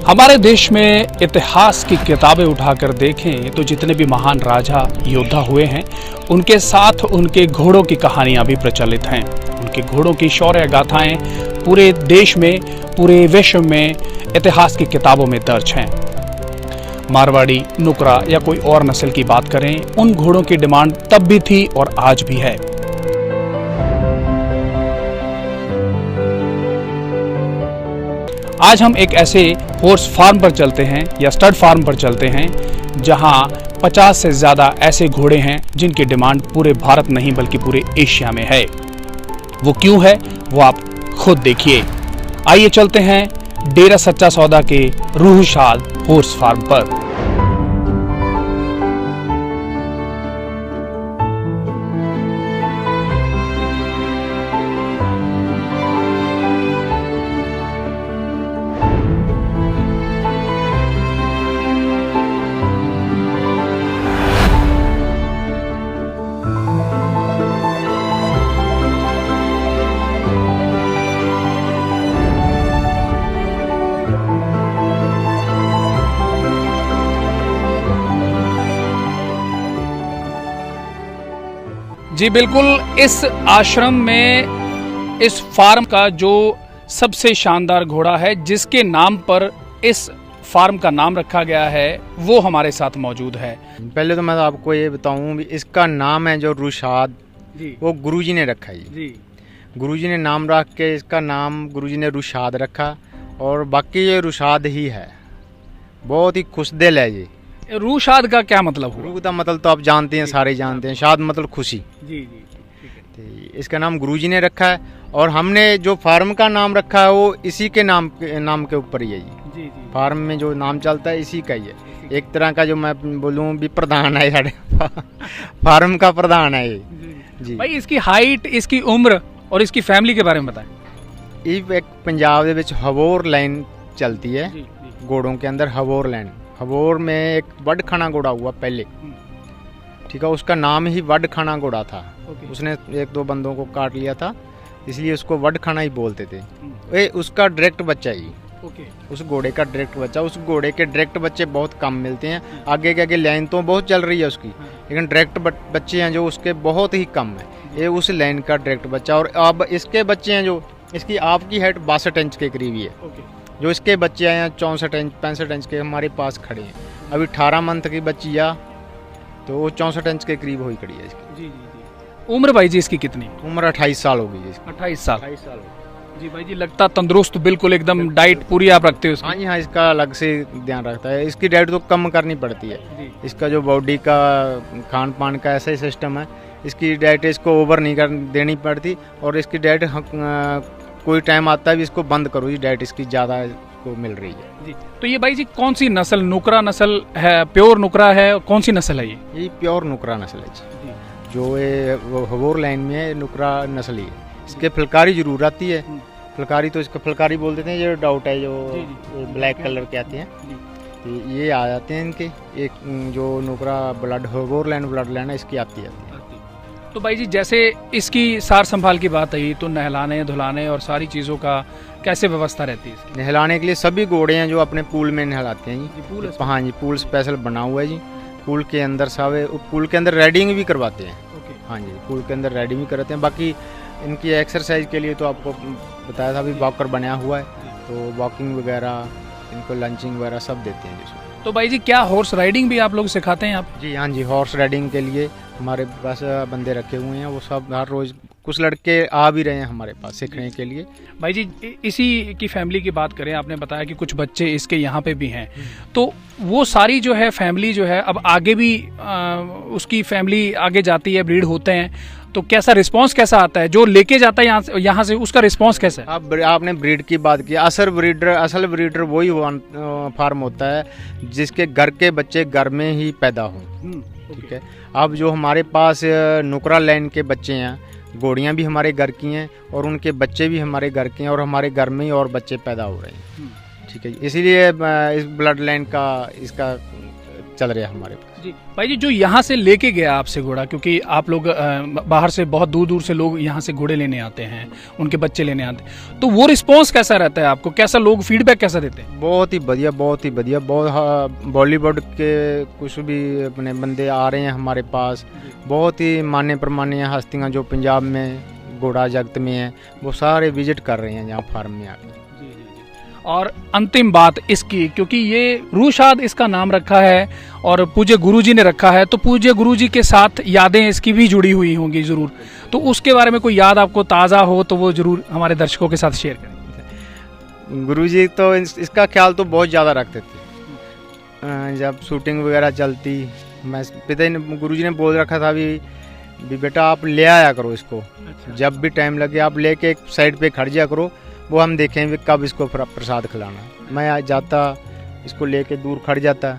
हमारे देश में इतिहास की किताबें उठाकर देखें तो जितने भी महान राजा योद्धा हुए हैं उनके साथ उनके घोड़ों की कहानियां भी प्रचलित हैं। उनके घोड़ों की शौर्य गाथाएं पूरे देश में, पूरे विश्व में इतिहास की किताबों में दर्ज हैं। मारवाड़ी, नुकरा या कोई और नस्ल की बात करें, उन घोड़ों की डिमांड तब भी थी और आज भी है। आज हम एक ऐसे हॉर्स फार्म पर चलते हैं या स्टड फार्म पर चलते हैं जहां 50 से ज़्यादा ऐसे घोड़े हैं जिनकी डिमांड पूरे भारत नहीं बल्कि पूरे एशिया में है। वो क्यों है वो आप खुद देखिए। आइए चलते हैं डेरा सच्चा सौदा के रूहशाद हॉर्स फार्म पर। जी बिल्कुल, इस आश्रम में इस फार्म का जो सबसे शानदार घोड़ा है जिसके नाम पर इस फार्म का नाम रखा गया है वो हमारे साथ मौजूद है। पहले तो मैं आपको ये बताऊं भी इसका नाम है जो रूहशाद, वो गुरुजी ने रखा है जी। गुरुजी ने नाम रख के इसका नाम गुरुजी ने रूहशाद रखा और बाकी ये रूहशाद ही है। बहुत ही खुशदिल है ये। रूहशाद का क्या मतलब हुआ? रूह का मतलब तो आप जानते हैं, सारे जानते हैं। शाद मतलब खुशी। जी जी, ठीक है। तो इसका नाम गुरुजी ने रखा है और हमने जो फार्म का नाम रखा है वो इसी के नाम के ऊपर ही है जी। जी। फार्म में जो नाम चलता है इसी का ही है। एक तरह का जो मैं बोलूँ भी प्रधान है साढ़े फार्म का प्रधान है ये जी। भाई इसकी हाइट, इसकी उम्र और इसकी फैमिली के बारे में बताएं। एक पंजाब ਦੇ ਵਿੱਚ हवोर लाइन चलती है घोड़ों के अंदर। हवोर लाइन, हवोर में एक वडखाना घोड़ा हुआ पहले, ठीक है। उसका नाम ही वडखाना घोड़ा था। उसने एक दो बंदों को काट लिया था इसलिए उसको वडखाना ही बोलते थे। ये उसका डायरेक्ट बच्चा ही, उस घोड़े का डायरेक्ट बच्चा। उस घोड़े के डायरेक्ट बच्चे बहुत कम मिलते हैं। आगे के आगे लाइन तो बहुत चल रही है उसकी, लेकिन डायरेक्ट बच्चे हैं जो उसके बहुत ही कम है। ये उस लाइन का डायरेक्ट बच्चा। और अब इसके बच्चे हैं जो इसकी आपकी हाइट 62 इंच के करीब ही है। जो इसके बच्चे आए हैं 64 इंच 65 इंच के हमारे पास खड़े हैं। अभी 18 मंथ की बच्ची आ तो वो 64 इंच के करीब हुई खड़ी है इसकी। जी जी जी। उम्र भाई जी इसकी कितनी? उम्र 28 साल हो गई इसकी। 28 साल। 28 साल हो गई जी भाई जी, लगता तंदुरुस्त बिल्कुल एकदम। डाइट पूरी आप रखते हो? हाँ जी हाँ, इसका अलग से ध्यान रखता है। इसकी डाइट तो कम करनी पड़ती है। इसका जो बॉडी का खान पान का ऐसा ही सिस्टम है। इसकी डाइट इसको ओवर नहीं कर देनी पड़ती और इसकी डाइट कोई टाइम आता है भी इसको बंद करो जी, डाइट इसकी ज़्यादा को मिल रही है जी। तो ये भाई जी कौन सी नस्ल, नुकरा नस्ल है, प्योर नुकरा है, कौन सी नस्ल है ये? प्योर नुकरा नस्ल है जी। जो ये हवोर लाइन में है नुकरा नस्ल ही है। इसके फुलकारी जरूर आती है। फुलकारी तो इसका फुलकारी बोल देते हैं। ये डाउट है जो ब्लैक कलर के आते हैं ये आ जाते हैं इनके। एक जो नुकरा ब्लड हवोर लाइन ब्लड लाइन है इसकी आती है। तो भाई जी जैसे इसकी सार संभाल की बात आई तो नहलाने धुलाने और सारी चीज़ों का कैसे व्यवस्था रहती है इसकी? नहलाने के लिए सभी घोड़े हैं जो अपने पूल में नहलाते हैं जी। पूल, हाँ जी, पूल स्पेशल बना हुआ है जी। पूल के अंदर पूल के अंदर राइडिंग भी करवाते हैं। हाँ जी, पूल के अंदर राइडिंग भी कराते हैं। बाकी इनकी एक्सरसाइज के लिए तो आपको बताया था भी वॉकर बनाया हुआ है, तो वॉकिंग वगैरह इनको लंचिंग वगैरह सब देते हैं जिसको। तो भाई जी क्या हॉर्स राइडिंग भी आप लोग सिखाते हैं आप? जी हाँ जी, हॉर्स राइडिंग के लिए हमारे पास बंदे रखे हुए हैं। वो सब हर रोज़ कुछ लड़के आ भी रहे हैं हमारे पास सीखने के लिए। भाई जी इसी की फैमिली की बात करें, आपने बताया कि कुछ बच्चे इसके यहाँ पे भी हैं, तो वो सारी जो है फैमिली जो है अब आगे भी उसकी फैमिली आगे जाती है, ब्रीड होते हैं, तो कैसा रिस्पांस कैसा आता है? जो लेके जाता है यहाँ से उसका रिस्पांस कैसा है? अब आपने ब्रीड की बात की। असल ब्रीडर वही फार्म होता है जिसके घर के बच्चे घर में ही पैदा हों, ठीक है। अब जो हमारे पास नुकरा लाइन के बच्चे हैं, घोड़ियाँ भी हमारे घर की हैं और उनके बच्चे भी हमारे घर के हैं और हमारे घर में ही और बच्चे पैदा हो रहे हैं, ठीक है। इसीलिए इस ब्लड लाइन का इसका चल रहा है हमारे पास। जी भाई जी, जो यहाँ से लेके गया आपसे घोड़ा, क्योंकि आप लोग बाहर से बहुत दूर दूर से लोग यहाँ से घोड़े लेने आते हैं, उनके बच्चे लेने आते हैं, तो वो रिस्पॉन्स कैसा रहता है आपको, कैसा लोग फीडबैक कैसा देते हैं? बहुत ही बढ़िया, बहुत ही बढ़िया। बहुत बॉलीवुड के कुछ भी अपने बंदे आ रहे हैं हमारे पास, बहुत ही मान्य प्रमाण्य हस्तियाँ जो पंजाब में घोड़ा जगत में हैं, वो सारे विजिट कर रहे हैं यहाँ फार्म में आकर। और अंतिम बात इसकी, क्योंकि ये रूशाद इसका नाम रखा है और पूज्य गुरुजी ने रखा है, तो पूज्य गुरुजी के साथ यादें इसकी भी जुड़ी हुई होंगी ज़रूर, तो उसके बारे में कोई याद आपको ताज़ा हो तो वो ज़रूर हमारे दर्शकों के साथ शेयर करें। गुरुजी तो इसका ख्याल तो बहुत ज़्यादा रखते थे। जब शूटिंग वगैरह चलती, मैं गुरुजी ने बोल रखा था भी बेटा आप ले आया करो इसको। अच्छा। जब भी टाइम लगे आप लेके एक साइड पे खड़ जाया करो, वो हम देखेंगे कब इसको प्रसाद खिलाना। मैं आज जाता इसको लेके दूर खड़ जाता,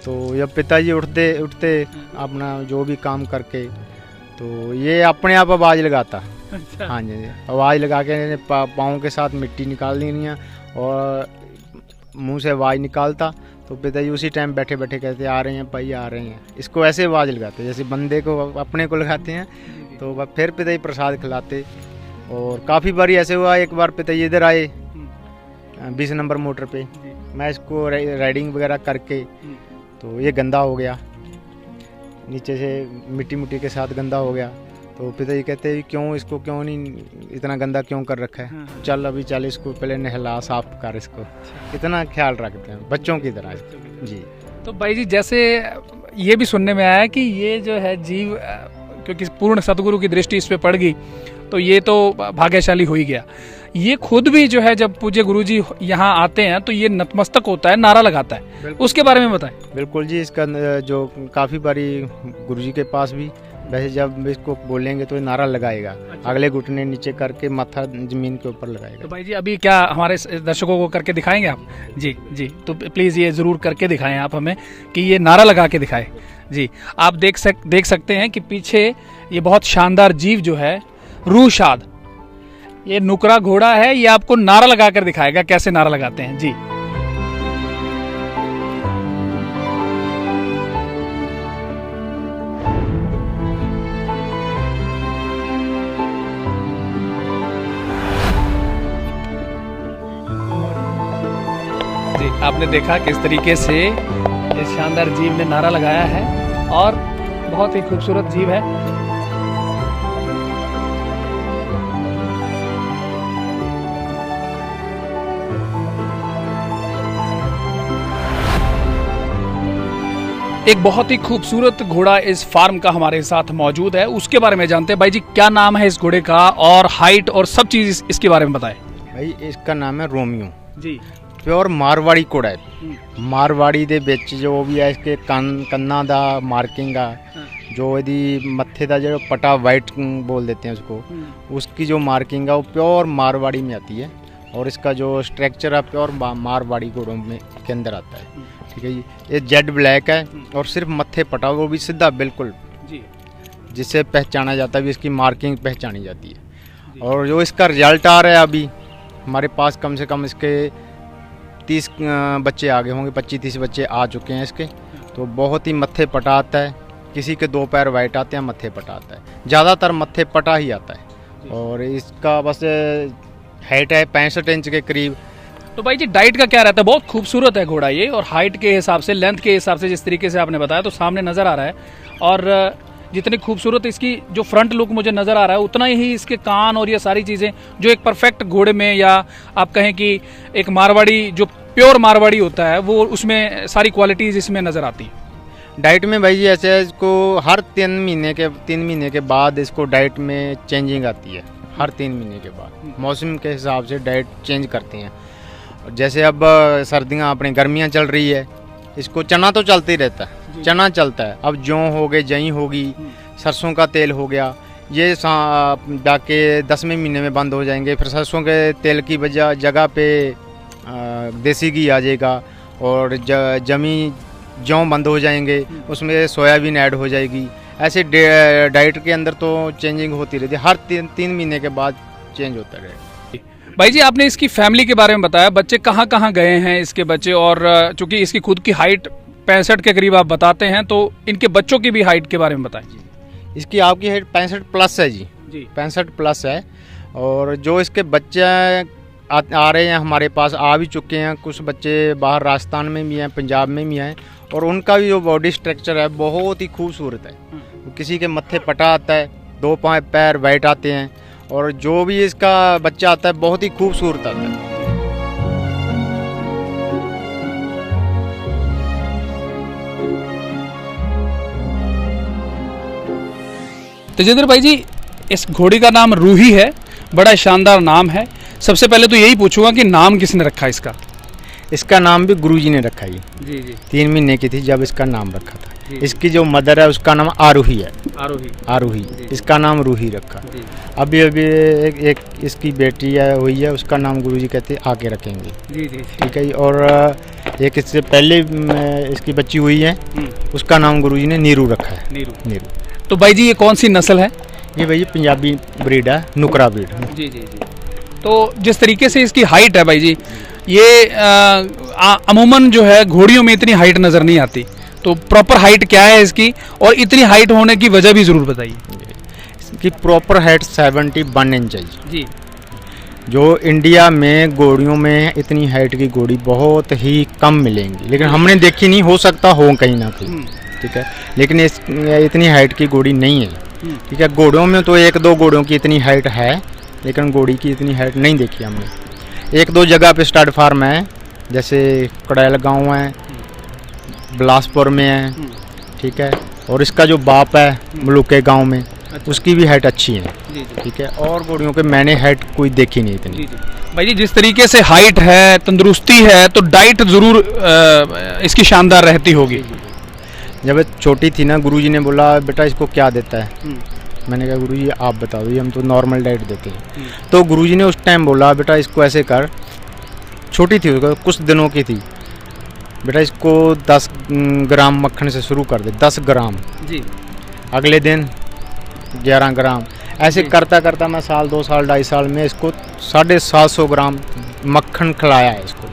तो जब पिताजी उठते अपना जो भी काम करके, तो ये अपने आप आवाज़ लगाता। अच्छा। हाँ जी, आवाज़ लगा के पाँव के साथ मिट्टी निकाल देनी है और मुंह से आवाज़ निकालता, तो पिताजी उसी टाइम बैठे बैठे कहते आ रहे हैं भाई आ रहे हैं। इसको ऐसे आवाज़ लगाते जैसे बंदे को अपने को लगाते हैं, तो फिर पिताजी प्रसाद खिलाते। और काफ़ी बार ऐसे हुआ, एक बार पिताजी इधर आए 20 नंबर मोटर पे, मैं इसको राइडिंग वगैरह करके, तो ये गंदा हो गया, नीचे से मिट्टी के साथ गंदा हो गया, तो पिताजी कहते हैं क्यों इसको, क्यों नहीं इतना गंदा क्यों कर रखा है, चल अभी चल इसको पहले नहला साफ कर इसको। इतना ख्याल रखते हैं बच्चों की तरह जी। तो भाई जी, जैसे ये भी सुनने में आया कि ये जो है जीव, क्योंकि पूर्ण सतगुरु की दृष्टि इस पे पड़ गई, तो ये तो भाग्यशाली हो ही गया। ये खुद भी जो है जब पूज्य गुरुजी यहाँ आते हैं तो ये नतमस्तक होता है, नारा लगाता है, उसके बारे में बताएं। बिल्कुल जी, इसका जो काफ़ी बारी गुरुजी के पास भी वैसे जब इसको बोलेंगे तो ये नारा लगाएगा। अच्छा। अगले घुटने नीचे करके माथा जमीन के ऊपर लगाएगा। तो भाई जी अभी क्या हमारे दर्शकों को करके दिखाएंगे आप? जी जी, तो प्लीज़ ये ज़रूर करके दिखाएं आप हमें कि ये नारा लगा के दिखाएं। जी, आप देख सकते हैं कि पीछे ये बहुत शानदार जीव जो है रूशाद, ये नुकरा घोड़ा है, ये आपको नारा लगा कर दिखाएगा कैसे नारा लगाते हैं। जी जी, आपने देखा किस तरीके से इस शानदार जीव ने नारा लगाया है और बहुत ही खूबसूरत जीव है। एक बहुत ही खूबसूरत घोड़ा इस फार्म का हमारे साथ मौजूद है, उसके बारे में जानते हैं। भाई जी क्या नाम है इस घोड़े का और हाइट और सब चीज इसके बारे में बताएं। भाई इसका नाम है रोमियो जी, प्योर मारवाड़ी घोड़ा है। मारवाड़ी ਦੇ ਵਿੱਚ ਜੋ ਵੀ ਹੈ इसके ਕੰਨਾਂ ਦਾ मार्किंग ਆ, जो यदि मत्थे का जो पटा वाइट बोल देते हैं उसको, उसकी जो मार्किंग है वो प्योर मारवाड़ी में आती है और इसका जो स्ट्रक्चर है प्योर मारवाड़ी घोड़ों में के अंदर आता है। ठीक है जी, ये जेड ब्लैक है और सिर्फ मत्थे पटा, वो भी सीधा बिल्कुल जी, जिससे पहचाना जाता है भी इसकी मार्किंग पहचानी जाती है। और जो इसका रिजल्ट आ रहा है अभी हमारे पास कम से कम इसके 30 बच्चे आ गए होंगे, 25-30 बच्चे आ चुके हैं इसके। तो बहुत ही मत्थे पटा आता है, किसी के 2 पैर वाइट आते हैं, मत्थे पटा आता है, ज़्यादातर मत्थे पटा ही आता है। और इसका बस हाइट है 65 इंच के करीब। तो भाई जी डाइट का क्या रहता है? बहुत खूबसूरत है घोड़ा ये, और हाइट के हिसाब से, लेंथ के हिसाब से जिस तरीके से आपने बताया तो सामने नज़र आ रहा है, और जितनी खूबसूरत इसकी जो फ्रंट लुक मुझे नज़र आ रहा है उतना ही इसके कान और ये सारी चीज़ें जो एक परफेक्ट घोड़े में, या आप कहें कि एक मारवाड़ी जो प्योर मारवाड़ी होता है वो, उसमें सारी क्वालिटीज़ इसमें नज़र आती हैं। डाइट में भाई ऐसे इसको हर 3 महीने के बाद इसको डाइट में चेंजिंग आती है। हर 3 महीने के बाद मौसम के हिसाब से डाइट चेंज करते हैं। जैसे अब सर्दियाँ अपनी गर्मियाँ चल रही है, इसको चना तो चलते ही रहता है, चना चलता है। अब जौ हो गए, जई होगी, सरसों का तेल हो गया, ये जाके 10वें महीने में बंद हो जाएंगे। फिर सरसों के तेल की जगह पे देसी घी आ जाएगा, और जमी जौ बंद हो जाएंगे, उसमें सोयाबीन ऐड हो जाएगी। ऐसे डाइट के अंदर तो चेंजिंग होती रहती है, हर 3 महीने के बाद चेंज होता रहेगा। भाई जी आपने इसकी फैमिली के बारे में बताया, बच्चे कहाँ कहाँ गए हैं इसके बच्चे, और चूंकि इसकी खुद की हाइट 65 के करीब आप बताते हैं, तो इनके बच्चों की भी हाइट के बारे में बताएं। इसकी आपकी हाइट 65 प्लस है जी, 65 प्लस है। और जो इसके बच्चे आ रहे हैं हमारे पास, आ भी चुके हैं, कुछ बच्चे बाहर राजस्थान में भी हैं, पंजाब में भी हैं, और उनका भी जो बॉडी स्ट्रक्चर है बहुत ही खूबसूरत है। किसी के मत्थे पटा आता है, 2 पैर वाइट आते हैं, और जो भी इसका बच्चा आता है बहुत ही खूबसूरत आता है। तेजेंद्र भाई जी, इस घोड़ी का नाम रूही है, बड़ा शानदार नाम है। सबसे पहले तो यही पूछूंगा कि नाम किसने रखा इसका? इसका नाम भी गुरुजी ने रखा है। जी जी। 3 महीने की थी जब इसका नाम रखा था। इसकी जो मदर है उसका नाम आरूही है। आरूही इसका नाम रूही रखा। अभी एक इसकी बेटी है हुई है, उसका नाम गुरुजी कहते आके रखेंगे। जी जी, ठीक है। और एक इससे पहले इसकी बच्ची हुई है, उसका नाम गुरुजी ने नीरू रखा है। नीरू। तो भाई जी ये कौन सी नस्ल है? ये भाई पंजाबी ब्रीड है, नुकरा ब्रीड। जी जी जी। तो जिस तरीके से इसकी हाइट है भाई जी, ये अमूमन जो है घोड़ियों में इतनी हाइट नज़र नहीं आती, तो प्रॉपर हाइट क्या है इसकी, और इतनी हाइट होने की वजह भी ज़रूर बताइए। इसकी प्रॉपर हाइट 71 इंच है जी। जो इंडिया में घोड़ियों में इतनी हाइट की घोड़ी बहुत ही कम मिलेंगी, लेकिन हमने देखी नहीं, हो सकता हो कहीं ना कहीं, ठीक है, लेकिन इतनी हाइट की घोड़ी नहीं है। ठीक है, घोड़ों में तो 1-2 घोड़ों की इतनी हाइट है, लेकिन घोड़ी की इतनी हाइट नहीं देखी हमने। 1-2 जगह पे स्टड फार्म है, जैसे कड़ैल गांव है, बिलासपुर में है, ठीक है, और इसका जो बाप है मलुके गांव में, उसकी भी हाइट अच्छी है। ठीक है, और घोड़ियों के मैंने हाइट कोई देखी नहीं इतनी। भाई जी जिस तरीके से हाइट है, तंदुरुस्ती है, तो डाइट ज़रूर इसकी शानदार रहती होगी। जब छोटी थी ना, गुरुजी ने बोला बेटा इसको क्या देता है, मैंने कहा गुरुजी आप बता दो, हम तो नॉर्मल डाइट देते हैं। तो गुरुजी ने उस टाइम बोला बेटा इसको ऐसे कर, छोटी थी उसको, कुछ दिनों की थी, बेटा इसको 10 ग्राम मक्खन से शुरू कर दे, 10 ग्राम जी, अगले दिन 11 ग्राम, ऐसे करता करता मैं 2 साल 2.5 साल में इसको 750 ग्राम मक्खन खिलाया है इसको,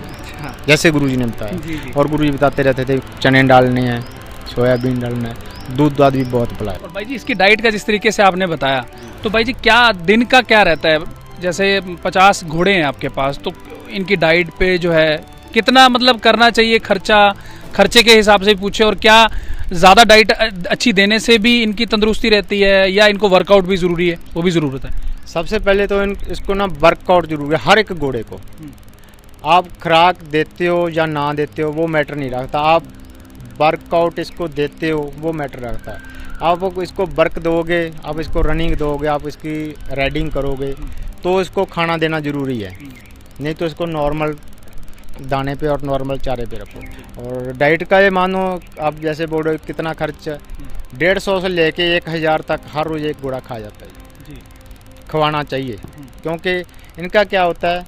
जैसे गुरुजी ने बताया। और गुरुजी बताते रहते थे चने डालने हैं, सोयाबीन डालना है, दूध भी बहुत पिलाया। और भाई जी इसकी डाइट का जिस तरीके से आपने बताया, तो भाई जी क्या दिन का क्या रहता है? जैसे 50 घोड़े हैं आपके पास, तो इनकी डाइट पे जो है कितना मतलब करना चाहिए खर्चे के हिसाब से पूछे, और क्या ज़्यादा डाइट अच्छी देने से भी इनकी तंदुरुस्ती रहती है, या इनको वर्कआउट भी ज़रूरी है, वो भी ज़रूरत है? सबसे पहले तो इसको ना वर्कआउट जरूरी है। हर एक घोड़े को आप खुराक देते हो या ना देते हो वो मैटर नहीं रखता, आप वर्कआउट इसको देते हो वो मैटर रखता है। आप इसको वर्क दोगे, आप इसको रनिंग दोगे, आप इसकी राइडिंग करोगे, तो इसको खाना देना ज़रूरी है, नहीं तो इसको नॉर्मल दाने पे और नॉर्मल चारे पे रखो। और डाइट का ये मानो आप जैसे बोलो कितना खर्च, 150 से लेके 1000 तक हर रोज़ एक घोड़ा खा जाता है, खवाना चाहिए। क्योंकि इनका क्या होता है,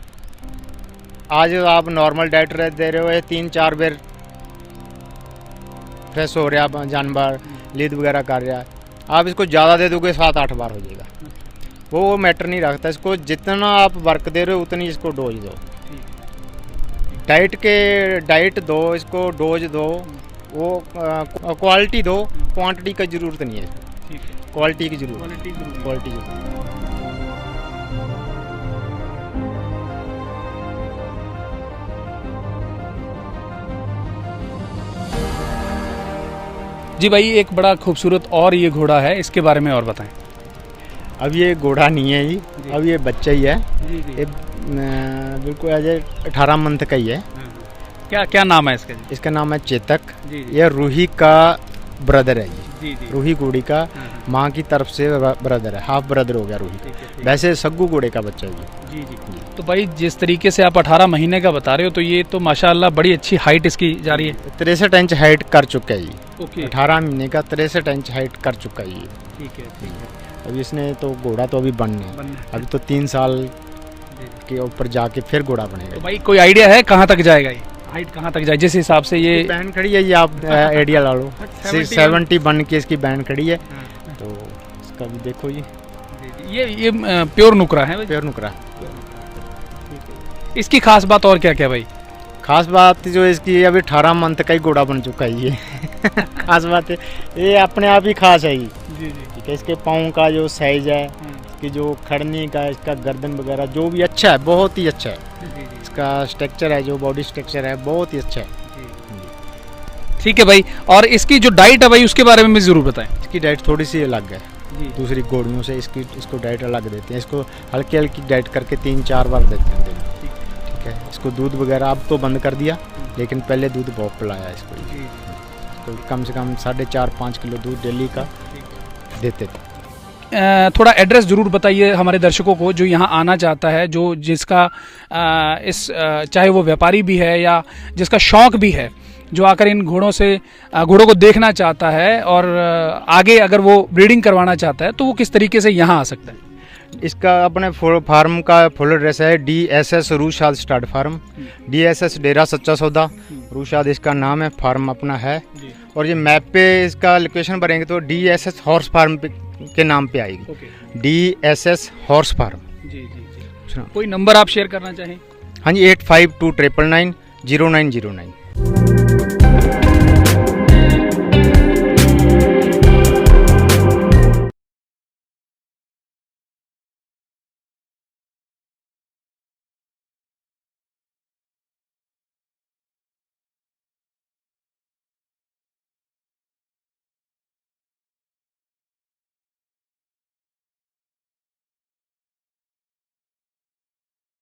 आज आप नॉर्मल डाइट दे रहे हो, 3-4 बार फ्रेश हो रहा जानवर, लीद वगैरह कर रहा है, आप इसको ज़्यादा दे दोगे 7-8 बार हो जाएगा, वो मैटर नहीं रखता। इसको जितना आप वर्क दे रहे हो उतनी इसको डोज दो, डाइट दो, इसको डोज दो, वो क्वालिटी दो, क्वांटिटी का ज़रूरत नहीं है, क्वालिटी की ज़रूरत। जी भाई एक बड़ा खूबसूरत और ये घोड़ा है, इसके बारे में और बताएं। अब ये घोड़ा नहीं है जी, अब ये बच्चा ही है, ये बिल्कुल एज 18 मंथ का ही है। क्या नाम है इसका? इसका नाम है चेतक। ये रूही का ब्रदर है जी, रूही घोड़ी का माँ की तरफ से ब्रदर है, हाफ ब्रदर हो गया रूही। वैसे सग्गू घोड़े का बच्चा है जी। तो भाई जिस तरीके से आप 18 महीने का बता रहे हो, तो ये तो माशाल्लाह बड़ी अच्छी हाइट इसकी जा रही है। 63 इंच हाइट कर चुका है ये, 18 महीने का 63 इंच हाइट कर चुका है ये। ठीक है। अभी इसने तो घोड़ा तो अभी बनना है, अभी तो 3 साल के ऊपर जाके फिर घोड़ा बनेगा। तो भाई कोई आइडिया है कहाँ तक जाएगा ये, हाइट कहाँ तक जाए? जिस हिसाब से ये बैंड खड़ी है, ये आप आइडिया ला लो, 70 बन के इसकी बैंड खड़ी है, तो इसका भी देखो जी। ये प्योर नुकरा है, प्योर नुकरा। इसकी खास बात और क्या क्या भाई? खास बात जो इसकी अभी 18 मंथ का ही घोड़ा बन चुका है ये। खास बात है ये अपने आप ही खास है ये। जी ठीक है, इसके पाँव का जो साइज है, इसकी जो खड़ने का, इसका गर्दन वगैरह जो भी अच्छा है, बहुत ही अच्छा है। इसका स्ट्रक्चर है, जो बॉडी स्ट्रक्चर है, बहुत ही अच्छा है। ठीक है भाई, और इसकी जो डाइट है भाई उसके बारे में भी ज़रूर बताएं। इसकी डाइट थोड़ी सी अलग है दूसरी घोड़ियों से, इसको डाइट अलग देते हैं। इसको हल्की हल्की डाइट करके 3-4 बार देते हैं दिन में। ठीक है, इसको दूध वगैरह अब तो बंद कर दिया, लेकिन पहले दूध बहुत पिलाया इसको। तो कम से कम 4.5-5 किलो दूध डेली का देते थे। थोड़ा एड्रेस ज़रूर बताइए हमारे दर्शकों को जो यहाँ आना चाहता है, जो जिसका चाहे वो व्यापारी भी है या जिसका शौक़ भी है, जो आकर इन घोड़ों को देखना चाहता है और आगे अगर वो ब्रीडिंग करवाना चाहता है तो वो किस तरीके से यहाँ आ सकता है। इसका अपने फार्म का फुल एड्रेस है DSS रूशाद स्टार्ट फार्म, DSS डेरा सच्चा सौदा, रूशाद इसका नाम है, फार्म अपना है। और ये मैप पे इसका लोकेशन भरेंगे तो DSS हॉर्स फार्म के नाम पे आएगी। DSS horse farm. कोई नंबर आप शेयर करना चाहें? हाँ जी, 8529990909।